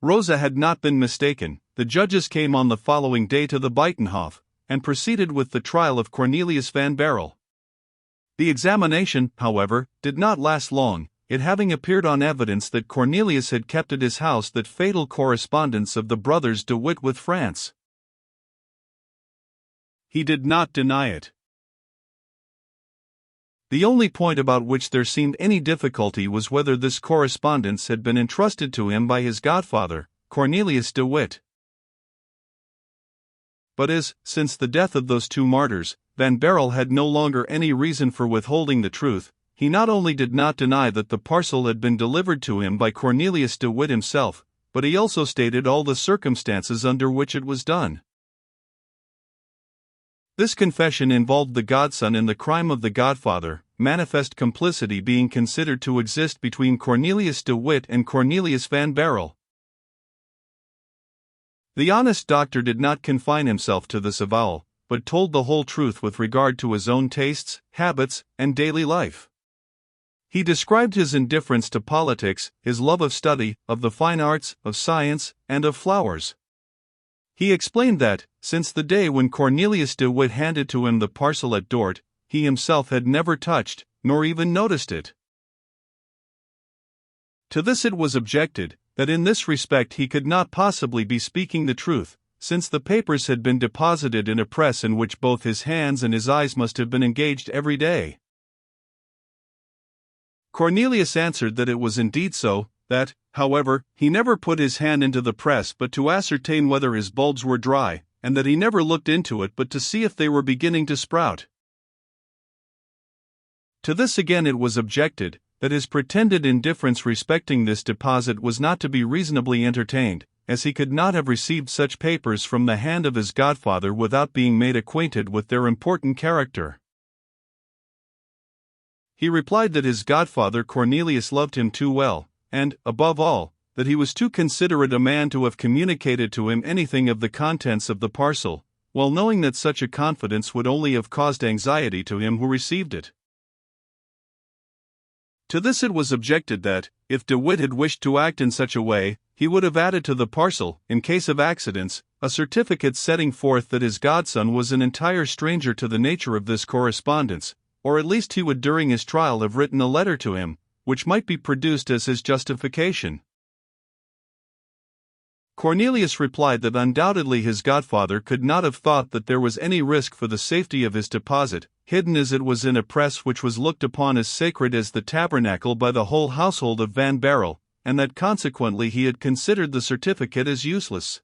Rosa had not been mistaken. The judges came on the following day to the Buitenhof, and proceeded with the trial of Cornelius van Barrel. The examination, however, did not last long, it having appeared on evidence that Cornelius had kept at his house that fatal correspondence of the brothers De Witt with France. He did not deny it. The only point about which there seemed any difficulty was whether this correspondence had been entrusted to him by his godfather, Cornelius De Witt. But as, since the death of those two martyrs, Van Barrel had no longer any reason for withholding the truth, he not only did not deny that the parcel had been delivered to him by Cornelius De Witt himself, but he also stated all the circumstances under which it was done. This confession involved the godson in the crime of the godfather, manifest complicity being considered to exist between Cornelius De Witt and Cornelius Van Barrel. The honest doctor did not confine himself to this avowal, but told the whole truth with regard to his own tastes, habits, and daily life. He described his indifference to politics, his love of study, of the fine arts, of science, and of flowers. He explained that, since the day when Cornelius De Witt handed to him the parcel at Dort, he himself had never touched, nor even noticed it. To this it was objected, that in this respect he could not possibly be speaking the truth, since the papers had been deposited in a press in which both his hands and his eyes must have been engaged every day. Cornelius answered that it was indeed so, that, however, he never put his hand into the press but to ascertain whether his bulbs were dry, and that he never looked into it but to see if they were beginning to sprout. To this again it was objected, that his pretended indifference respecting this deposit was not to be reasonably entertained, as he could not have received such papers from the hand of his godfather without being made acquainted with their important character. He replied that his godfather Cornelius loved him too well, and, above all, that he was too considerate a man to have communicated to him anything of the contents of the parcel, while knowing that such a confidence would only have caused anxiety to him who received it. To this it was objected that, if De Witt had wished to act in such a way, he would have added to the parcel, in case of accidents, a certificate setting forth that his godson was an entire stranger to the nature of this correspondence, or at least he would during his trial have written a letter to him, which might be produced as his justification. Cornelius replied that undoubtedly his godfather could not have thought that there was any risk for the safety of his deposit, hidden as it was in a press which was looked upon as sacred as the tabernacle by the whole household of Van Barrel, and that consequently he had considered the certificate as useless.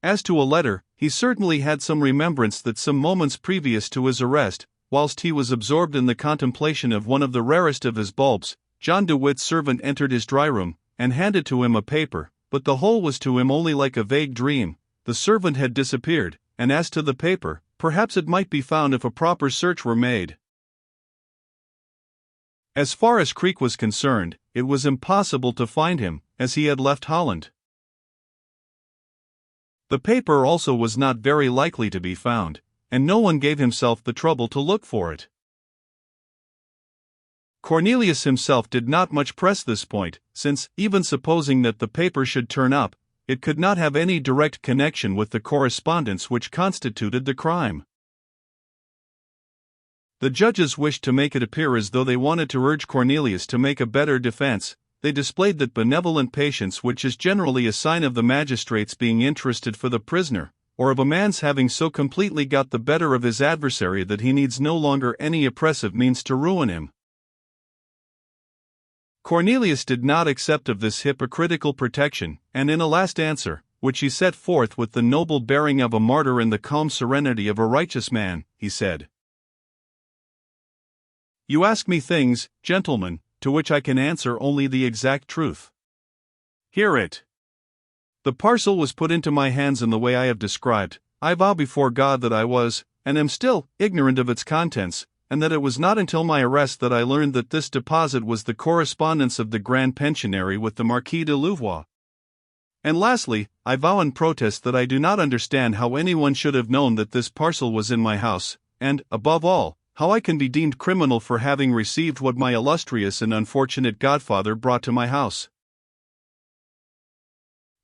As to a letter, he certainly had some remembrance that some moments previous to his arrest, whilst he was absorbed in the contemplation of one of the rarest of his bulbs, John De Witt's servant entered his dry room, and handed to him a paper, but the whole was to him only like a vague dream. The servant had disappeared, and as to the paper, perhaps it might be found if a proper search were made. As far as Creek was concerned, it was impossible to find him, as he had left Holland. The paper also was not very likely to be found, and no one gave himself the trouble to look for it. Cornelius himself did not much press this point, since, even supposing that the paper should turn up, it could not have any direct connection with the correspondence which constituted the crime. The judges wished to make it appear as though they wanted to urge Cornelius to make a better defense. They displayed that benevolent patience which is generally a sign of the magistrates being interested for the prisoner, or of a man's having so completely got the better of his adversary that he needs no longer any oppressive means to ruin him. Cornelius did not accept of this hypocritical protection, and in a last answer, which he set forth with the noble bearing of a martyr and the calm serenity of a righteous man, he said, "You ask me things, gentlemen, to which I can answer only the exact truth. Hear it. The parcel was put into my hands in the way I have described. I vow before God that I was, and am still, ignorant of its contents, and that it was not until my arrest that I learned that this deposit was the correspondence of the Grand Pensionary with the Marquis de Louvois. And lastly, I vow and protest that I do not understand how anyone should have known that this parcel was in my house, and, above all, how I can be deemed criminal for having received what my illustrious and unfortunate godfather brought to my house."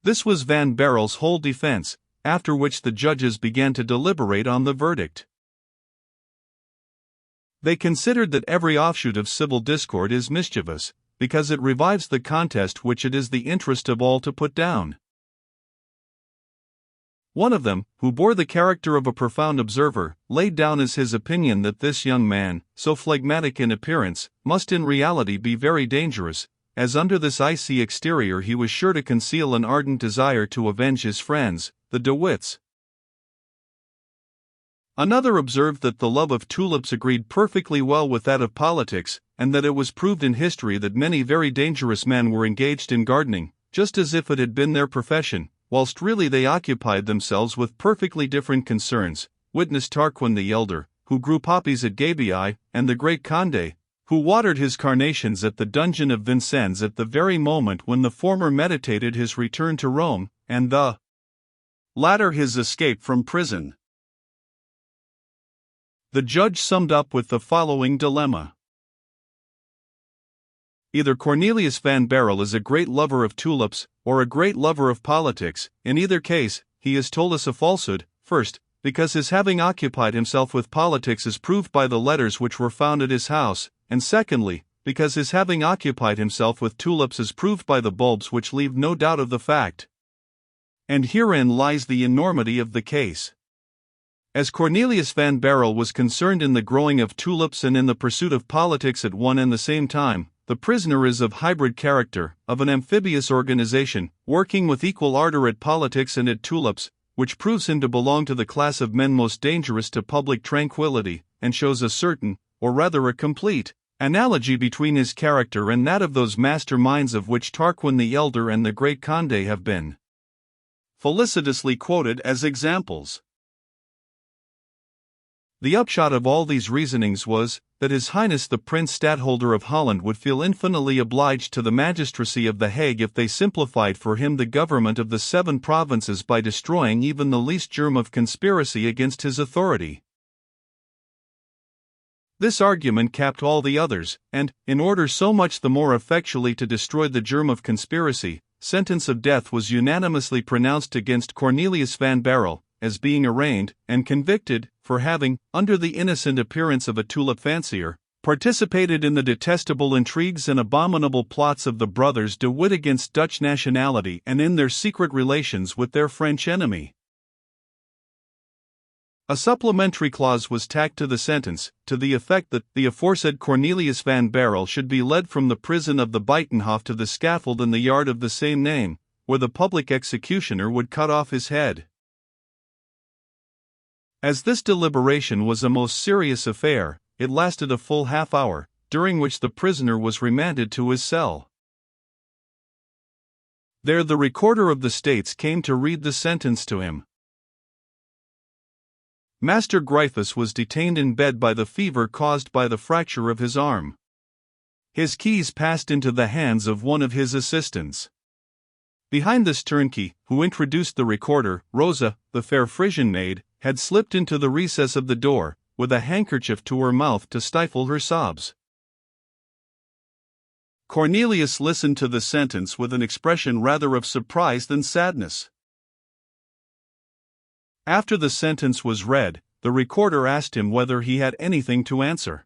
This was Van Barrel's whole defense, after which the judges began to deliberate on the verdict. They considered that every offshoot of civil discord is mischievous, because it revives the contest which it is the interest of all to put down. One of them, who bore the character of a profound observer, laid down as his opinion that this young man, so phlegmatic in appearance, must in reality be very dangerous, as under this icy exterior he was sure to conceal an ardent desire to avenge his friends, the De Witts. Another observed that the love of tulips agreed perfectly well with that of politics, and that it was proved in history that many very dangerous men were engaged in gardening, just as if it had been their profession, whilst really they occupied themselves with perfectly different concerns, witness Tarquin the Elder, who grew poppies at Gabii, and the great Conde, who watered his carnations at the dungeon of Vincennes at the very moment when the former meditated his return to Rome, and the latter his escape from prison. The judge summed up with the following dilemma. Either Cornelius Van Barrel is a great lover of tulips, or a great lover of politics. In either case, he has told us a falsehood, first, because his having occupied himself with politics is proved by the letters which were found at his house, and secondly, because his having occupied himself with tulips is proved by the bulbs which leave no doubt of the fact. And herein lies the enormity of the case. As Cornelius Van Barrel was concerned in the growing of tulips and in the pursuit of politics at one and the same time, the prisoner is of hybrid character, of an amphibious organization, working with equal ardor at politics and at tulips, which proves him to belong to the class of men most dangerous to public tranquility, and shows a certain, or rather a complete, analogy between his character and that of those master minds of which Tarquin the Elder and the great Conde have been felicitously quoted as examples. The upshot of all these reasonings was, that His Highness the Prince Stadtholder of Holland would feel infinitely obliged to the magistracy of The Hague if they simplified for him the government of the 7 provinces by destroying even the least germ of conspiracy against his authority. This argument capped all the others, and, in order so much the more effectually to destroy the germ of conspiracy, sentence of death was unanimously pronounced against Cornelius Van Barrel, as being arraigned, and convicted, for having, under the innocent appearance of a tulip fancier, participated in the detestable intrigues and abominable plots of the brothers De Witt against Dutch nationality and in their secret relations with their French enemy. A supplementary clause was tacked to the sentence, to the effect that the aforesaid Cornelius Van Barrel should be led from the prison of the Buitenhof to the scaffold in the yard of the same name, where the public executioner would cut off his head. As this deliberation was a most serious affair, it lasted a full half-hour, during which the prisoner was remanded to his cell. There the Recorder of the States came to read the sentence to him. Master Gryphus was detained in bed by the fever caused by the fracture of his arm. His keys passed into the hands of one of his assistants. Behind this turnkey, who introduced the recorder, Rosa, the fair Frisian maid, had slipped into the recess of the door, with a handkerchief to her mouth to stifle her sobs. Cornelius listened to the sentence with an expression rather of surprise than sadness. After the sentence was read, the recorder asked him whether he had anything to answer.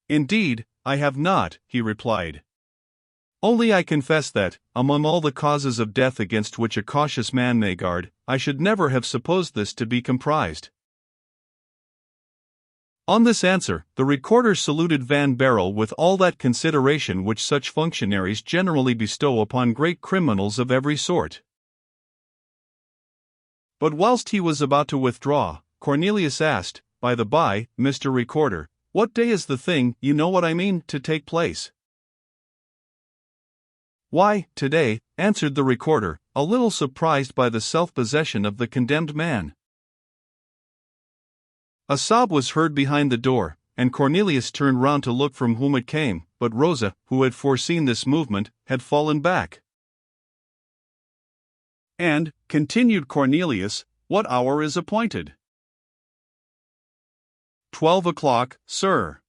"Indeed, I have not," he replied. "Only I confess that, among all the causes of death against which a cautious man may guard, I should never have supposed this to be comprised." On this answer, the recorder saluted Van Barrel with all that consideration which such functionaries generally bestow upon great criminals of every sort. But whilst he was about to withdraw, Cornelius asked, "By the by, Mr. Recorder, what day is the thing, you know what I mean, to take place?" "Why, today," answered the recorder, a little surprised by the self-possession of the condemned man. A sob was heard behind the door, and Cornelius turned round to look from whom it came, but Rosa, who had foreseen this movement, had fallen back. "And," continued Cornelius, "what hour is appointed?" 12 o'clock, sir."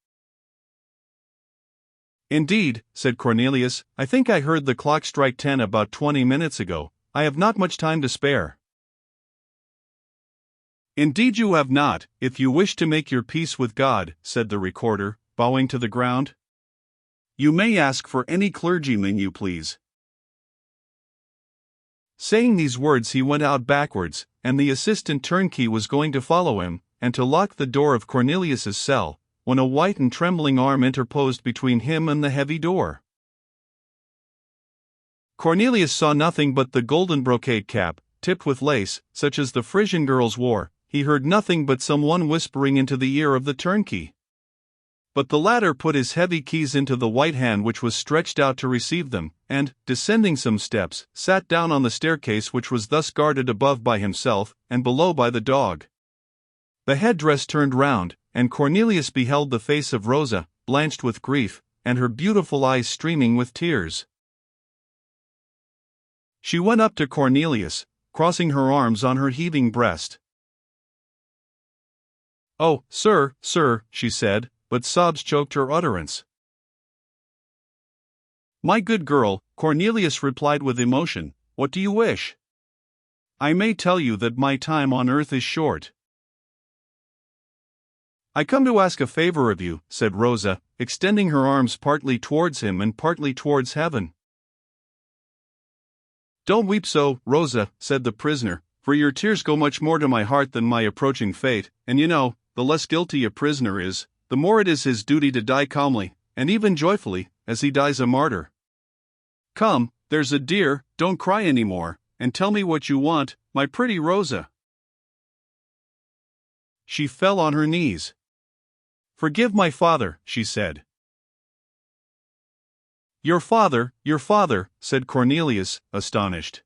Indeed, said Cornelius, I think I heard the clock strike 10 about 20 minutes ago. I have not much time to spare. Indeed you have not, if you wish to make your peace with God, said the recorder, bowing to the ground. You may ask for any clergyman you please. Saying these words he went out backwards, and the assistant turnkey was going to follow him, and to lock the door of Cornelius's cell, when a white and trembling arm interposed between him and the heavy door. Cornelius saw nothing but the golden brocade cap, tipped with lace, such as the Frisian girls wore. He heard nothing but someone whispering into the ear of the turnkey. But the latter put his heavy keys into the white hand which was stretched out to receive them, and, descending some steps, sat down on the staircase which was thus guarded above by himself, and below by the dog. The headdress turned round, and Cornelius beheld the face of Rosa, blanched with grief, and her beautiful eyes streaming with tears. She went up to Cornelius, crossing her arms on her heaving breast. "Oh, sir, sir," she said, but sobs choked her utterance. "My good girl," Cornelius replied with emotion, "what do you wish? I may tell you that my time on earth is short." "I come to ask a favor of you," said Rosa, extending her arms partly towards him and partly towards heaven. "Don't weep so, Rosa," said the prisoner, "for your tears go much more to my heart than my approaching fate, and you know, the less guilty a prisoner is, the more it is his duty to die calmly, and even joyfully, as he dies a martyr. Come, there's a dear, don't cry any more, and tell me what you want, my pretty Rosa." She fell on her knees. "Forgive my father," she said. Your father," said Cornelius, astonished.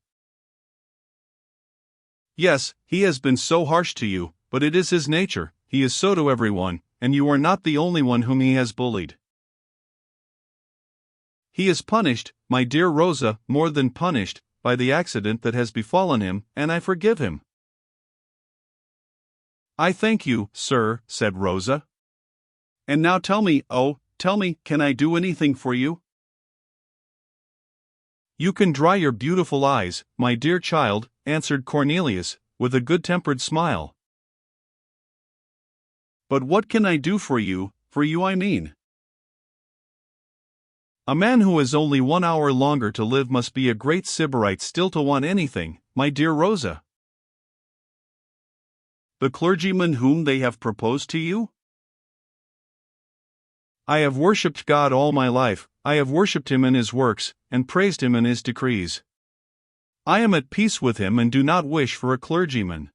"Yes, he has been so harsh to you, but it is his nature, he is so to everyone, and you are not the only one whom he has bullied. He is punished, my dear Rosa, more than punished, by the accident that has befallen him, and I forgive him." "I thank you, sir," said Rosa. "And now tell me, can I do anything for you?" "You can dry your beautiful eyes, my dear child," answered Cornelius, with a good-tempered smile. "But what can I do for you I mean?" "A man who has only 1 hour longer to live must be a great sybarite still to want anything, my dear Rosa." "The clergyman whom they have proposed to you?" "I have worshipped God all my life, I have worshipped him in his works, and praised him in his decrees. I am at peace with him and do not wish for a clergyman.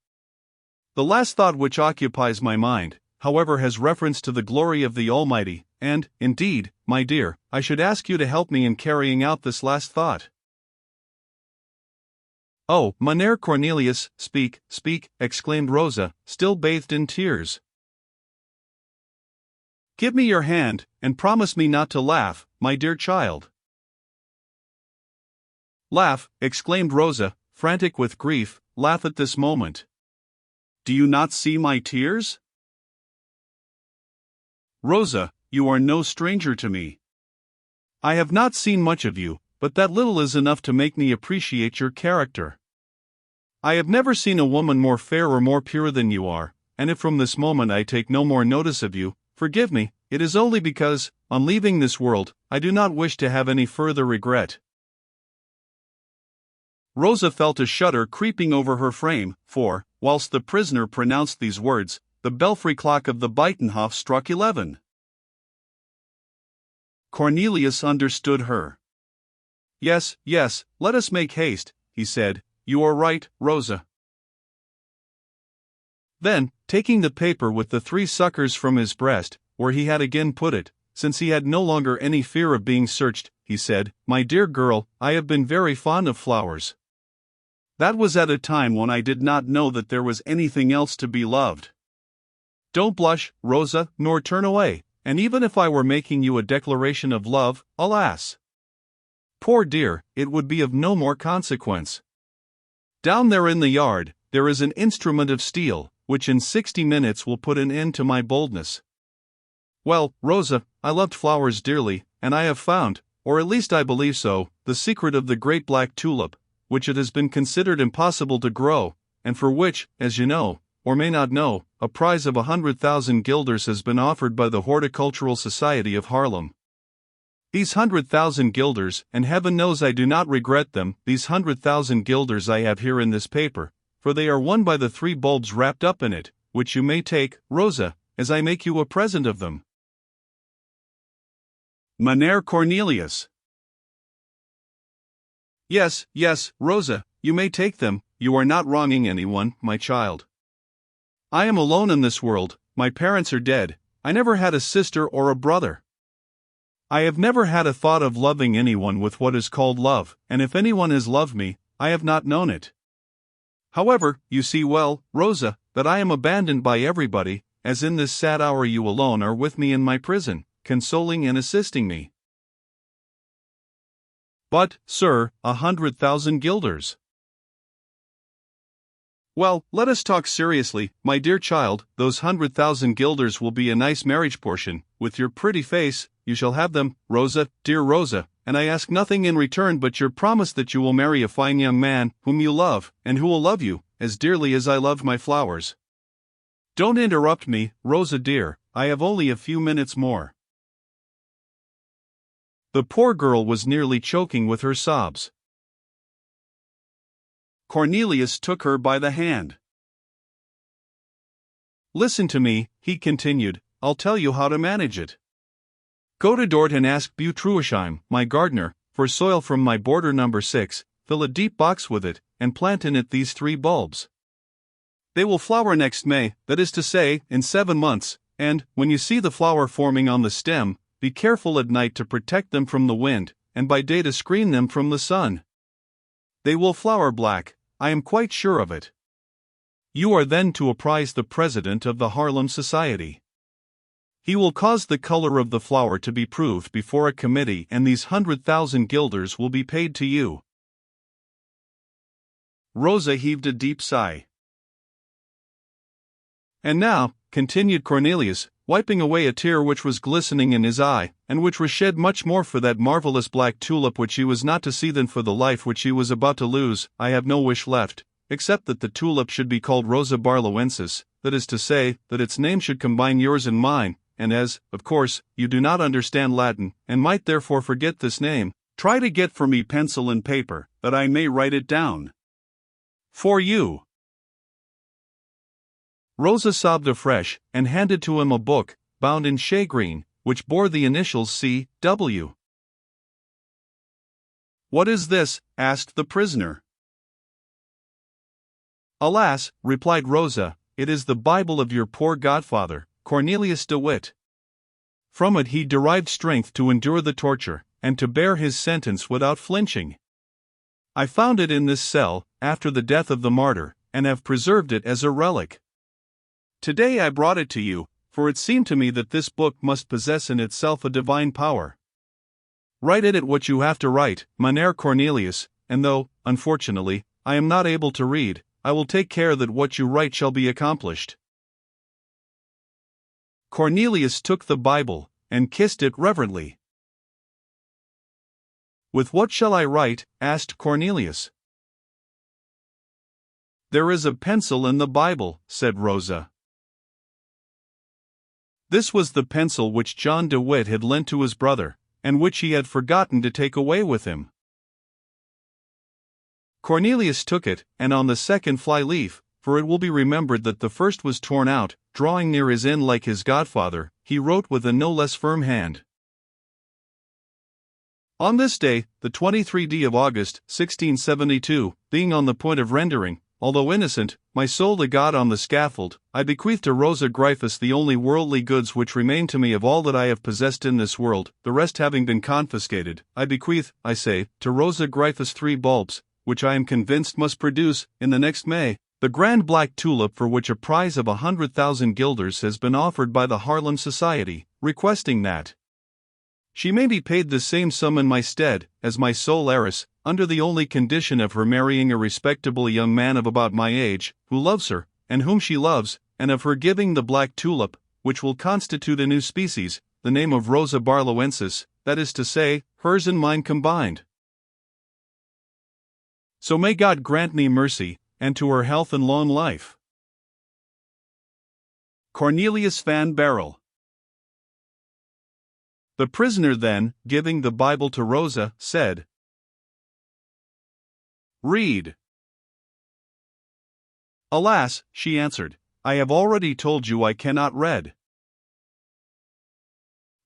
The last thought which occupies my mind, however, has reference to the glory of the Almighty, and, indeed, my dear, I should ask you to help me in carrying out this last thought." "Oh, Mynheer Cornelius, speak, exclaimed Rosa, still bathed in tears. "Give me your hand, and promise me not to laugh, my dear child." "Laugh," exclaimed Rosa, frantic with grief, "laugh at this moment. Do you not see my tears? Rosa, you are no stranger to me. I have not seen much of you, but that little is enough to make me appreciate your character. I have never seen a woman more fair or more pure than you are, and if from this moment I take no more notice of you, forgive me, it is only because, on leaving this world, I do not wish to have any further regret." Rosa felt a shudder creeping over her frame, for, whilst the prisoner pronounced these words, the belfry clock of the Buitenhof struck 11. Cornelius understood her. Yes, let us make haste," he said. "You are right, Rosa." Then, taking the paper with the 3 suckers from his breast, where he had again put it, since he had no longer any fear of being searched, he said, "My dear girl, I have been very fond of flowers. That was at a time when I did not know that there was anything else to be loved. Don't blush, Rosa, nor turn away, and even if I were making you a declaration of love, alas! Poor dear, it would be of no more consequence. Down there in the yard, there is an instrument of steel, which in 60 minutes will put an end to my boldness. Well, Rosa, I loved flowers dearly, and I have found, or at least I believe so, the secret of the great black tulip, which it has been considered impossible to grow, and for which, as you know, or may not know, a prize of 100,000 guilders has been offered by the Horticultural Society of Haarlem. These 100,000 guilders, and heaven knows I do not regret them, these 100,000 guilders I have here in this paper, for they are won by the 3 bulbs wrapped up in it, which you may take, Rosa, as I make you a present of them. Mynheer Cornelius. Yes, Rosa, you may take them, you are not wronging anyone, my child. I am alone in this world, my parents are dead, I never had a sister or a brother. I have never had a thought of loving anyone with what is called love, and if anyone has loved me, I have not known it. However, you see well, Rosa, that I am abandoned by everybody, as in this sad hour you alone are with me in my prison, consoling and assisting me. But, sir, 100,000 guilders. Well, let us talk seriously, my dear child, those 100,000 guilders will be a nice marriage portion, with your pretty face, you shall have them, Rosa, dear Rosa, and I ask nothing in return but your promise that you will marry a fine young man, whom you love, and who will love you, as dearly as I loved my flowers. Don't interrupt me, Rosa dear, I have only a few minutes more. The poor girl was nearly choking with her sobs. Cornelius took her by the hand. Listen to me, he continued, I'll tell you how to manage it. Go to Dort and ask Butruisheim, my gardener, for soil from my border number 6, fill a deep box with it, and plant in it these 3 bulbs. They will flower next May, that is to say, in 7 months, and, when you see the flower forming on the stem, be careful at night to protect them from the wind, and by day to screen them from the sun. They will flower black, I am quite sure of it. You are then to apprise the president of the Haarlem Society. He will cause the color of the flower to be proved before a committee, and these 100,000 guilders will be paid to you. Rosa heaved a deep sigh. And now, continued Cornelius, wiping away a tear which was glistening in his eye, and which was shed much more for that marvelous black tulip which he was not to see than for the life which he was about to lose, I have no wish left, except that the tulip should be called Rosa Barlowensis, that is to say, that its name should combine yours and mine, and as, of course, you do not understand Latin, and might therefore forget this name, try to get for me pencil and paper, that I may write it down. For you. Rosa sobbed afresh, and handed to him a book, bound in shagreen, which bore the initials C.W. What is this? Asked the prisoner. Alas, replied Rosa, it is the Bible of your poor godfather, Cornelius de Witt. From it he derived strength to endure the torture, and to bear his sentence without flinching. I found it in this cell, after the death of the martyr, and have preserved it as a relic. Today I brought it to you, for it seemed to me that this book must possess in itself a divine power. Write in it what you have to write, Mynheer Cornelius, and though, unfortunately, I am not able to read, I will take care that what you write shall be accomplished. Cornelius took the Bible, and kissed it reverently. With what shall I write? Asked Cornelius. There is a pencil in the Bible, said Rosa. This was the pencil which John de Witt had lent to his brother, and which he had forgotten to take away with him. Cornelius took it, and on the second fly-leaf, for it will be remembered that the first was torn out, drawing near his end like his godfather, he wrote with a no less firm hand. On this day, the 23d of August, 1672, being on the point of rendering, although innocent, my soul to God on the scaffold, I bequeath to Rosa Gryphus the only worldly goods which remain to me of all that I have possessed in this world, the rest having been confiscated. I bequeath, I say, to Rosa Gryphus 3 bulbs, which I am convinced must produce, in the next May, the grand black tulip for which a prize of 100,000 guilders has been offered by the Haarlem Society, requesting that she may be paid the same sum in my stead, as my sole heiress, under the only condition of her marrying a respectable young man of about my age, who loves her, and whom she loves, and of her giving the black tulip, which will constitute a new species, the name of Rosa barlowensis, that is to say, hers and mine combined. So may God grant me mercy, and to her health and long life. Cornelius Van Barrel. The prisoner then, giving the Bible to Rosa, said, "Read." "Alas," she answered, "I have already told you I cannot read."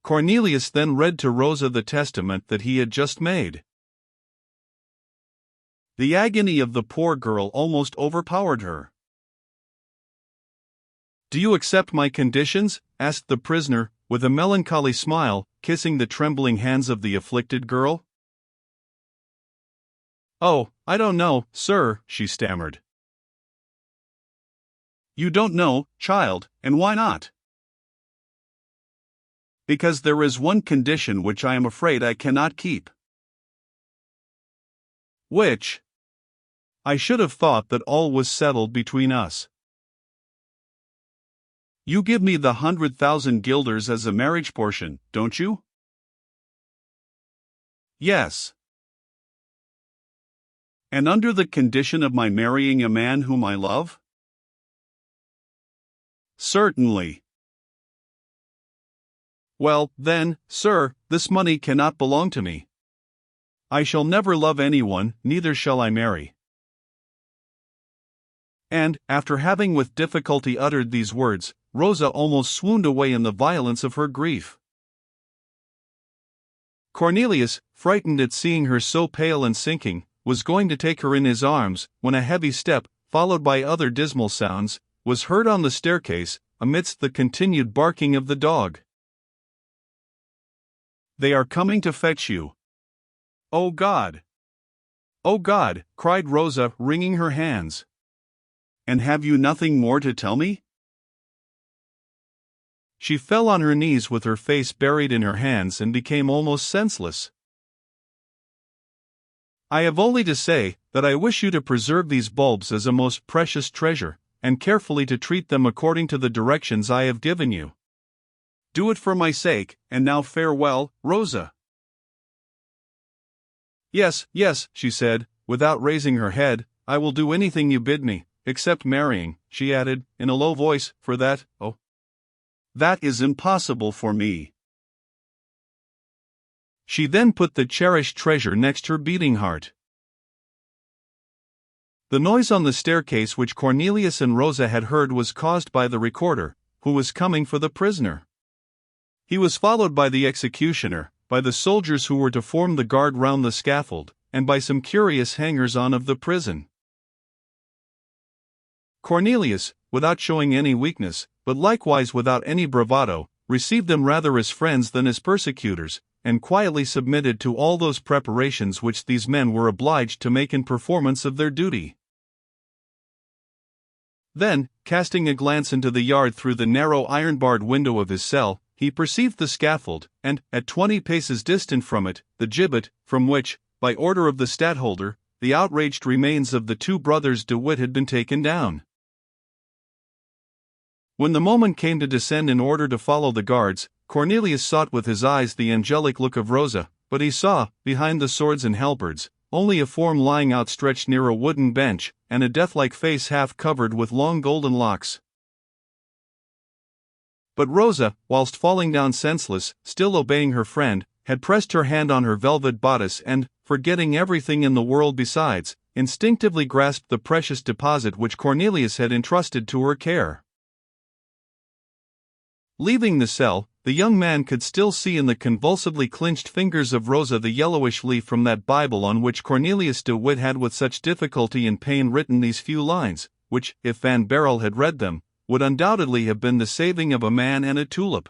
Cornelius then read to Rosa the testament that he had just made. The agony of the poor girl almost overpowered her. "Do you accept my conditions?" asked the prisoner, with a melancholy smile, kissing the trembling hands of the afflicted girl. "Oh, I don't know, sir," she stammered. "You don't know, child, and why not?" "Because there is one condition which I am afraid I cannot keep." "Which?" "I should have thought that all was settled between us." "You give me the 100,000 guilders as a marriage portion, don't you?" "Yes." "And under the condition of my marrying a man whom I love?" "Certainly." "Well, then, sir, this money cannot belong to me. I shall never love anyone, neither shall I marry." And, after having with difficulty uttered these words, Rosa almost swooned away in the violence of her grief. Cornelius, frightened at seeing her so pale and sinking, was going to take her in his arms, when a heavy step, followed by other dismal sounds, was heard on the staircase, amidst the continued barking of the dog. "They are coming to fetch you." "Oh God! Oh God!" cried Rosa, wringing her hands. "And have you nothing more to tell me?" She fell on her knees with her face buried in her hands and became almost senseless. "I have only to say, that I wish you to preserve these bulbs as a most precious treasure, and carefully to treat them according to the directions I have given you. Do it for my sake, and now farewell, Rosa." "Yes, yes," she said, without raising her head, "I will do anything you bid me, except marrying," she added, in a low voice, "for that, oh, that is impossible for me." She then put the cherished treasure next her beating heart. The noise on the staircase which Cornelius and Rosa had heard was caused by the recorder, who was coming for the prisoner. He was followed by the executioner, by the soldiers who were to form the guard round the scaffold, and by some curious hangers-on of the prison. Cornelius, without showing any weakness, but likewise without any bravado, received them rather as friends than as persecutors, and quietly submitted to all those preparations which these men were obliged to make in performance of their duty. Then, casting a glance into the yard through the narrow iron-barred window of his cell, he perceived the scaffold, and, at 20 paces distant from it, the gibbet, from which, by order of the stadtholder, the outraged remains of the two brothers De Witt had been taken down. When the moment came to descend in order to follow the guards, Cornelius sought with his eyes the angelic look of Rosa, but he saw, behind the swords and halberds, only a form lying outstretched near a wooden bench, and a death-like face half covered with long golden locks. But Rosa, whilst falling down senseless, still obeying her friend, had pressed her hand on her velvet bodice and, forgetting everything in the world besides, instinctively grasped the precious deposit which Cornelius had entrusted to her care. Leaving the cell, the young man could still see in the convulsively clenched fingers of Rosa the yellowish leaf from that Bible on which Cornelius de Witt had with such difficulty and pain written these few lines, which, if Van Barrel had read them, would undoubtedly have been the saving of a man and a tulip.